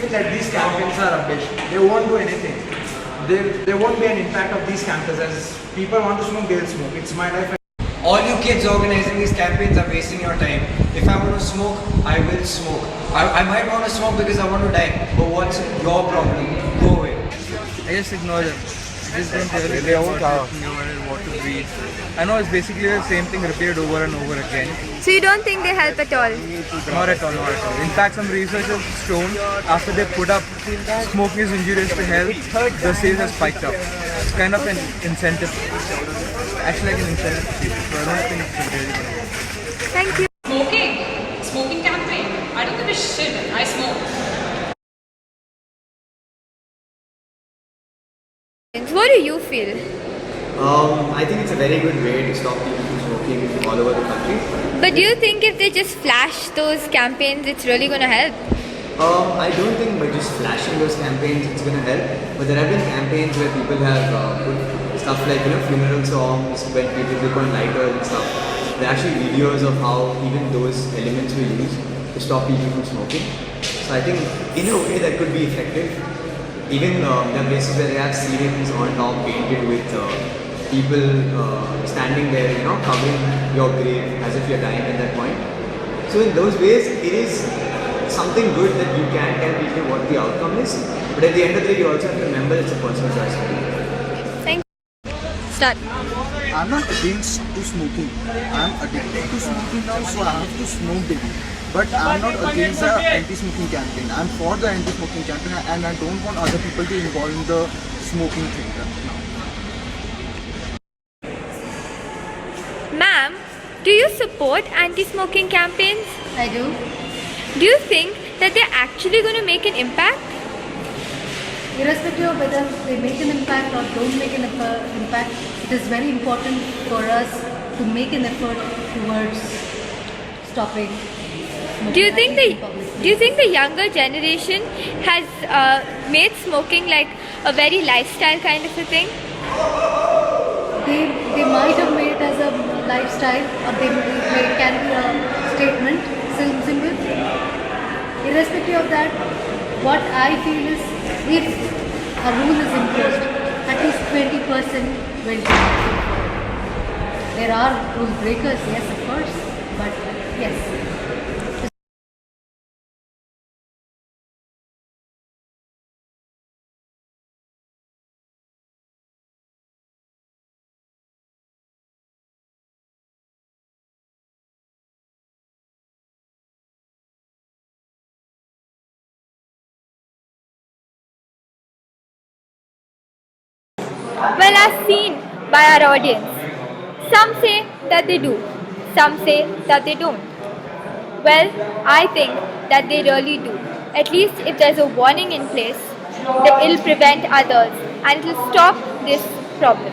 feel that these campaigns are rubbish. They won't do anything. There won't be an impact of these campaigns. As people want to smoke, they'll smoke. It's my life. All you kids organizing these campaigns are wasting your time. If I want to smoke, I will smoke. I might want to smoke because I want to die. But what's your problem? Go away. I just ignore them. I just don't really care about what to read. I know it's basically the same thing repeated over and over again. So you don't think they help at all? Not at all, not at all. In fact, some research has shown after they put up smoking is injurious to health, the sales has spiked up. It's kind of an incentive. Actually like an incentive to people. So I don't think it's really going to work. Thank you. Smoking campaign. I don't give a shit. I smoke. What do you feel? I think it's a very good way to stop people from smoking all over the country. But do you think if they just flash those campaigns, it's really going to help? I don't think by just flashing those campaigns it's going to help. But there have been campaigns where people have put stuff like funeral songs when people click on lighters and stuff. There are actually videos of how even those elements were used to stop people from smoking. So I think in a way that could be effective. Even there are places where they have sirens on top painted with people standing there, covering your grave as if you're dying at that point. So in those ways, it is something good that you can tell people what the outcome is. But at the end of the day, you also have to remember it's a personal choice. Thank you. Start. I'm not against to smoking. I'm addicted to smoking now, so I have to smoke daily. But I'm not against the anti-smoking campaign. I'm for the anti-smoking campaign, and I don't want other people to involve in the smoking thing. Ma'am, do you support anti-smoking campaigns? I do. Do you think that they're actually going to make an impact? Irrespective of whether they make an impact or don't make an impact, it is very important for us to make an effort towards stopping smoking. Do you think the younger generation has made smoking like a very lifestyle kind of a thing? They might have made it as a lifestyle, or it can be a statement, symbol. Irrespective of that, what I feel is if a rule is imposed, at least 20% will be. There are rule breakers, yes, of course, but yes. Well, as seen by our audience, some say that they do, some say that they don't. Well, I think that they really do. At least if there's a warning in place, it'll prevent others and it'll stop this problem.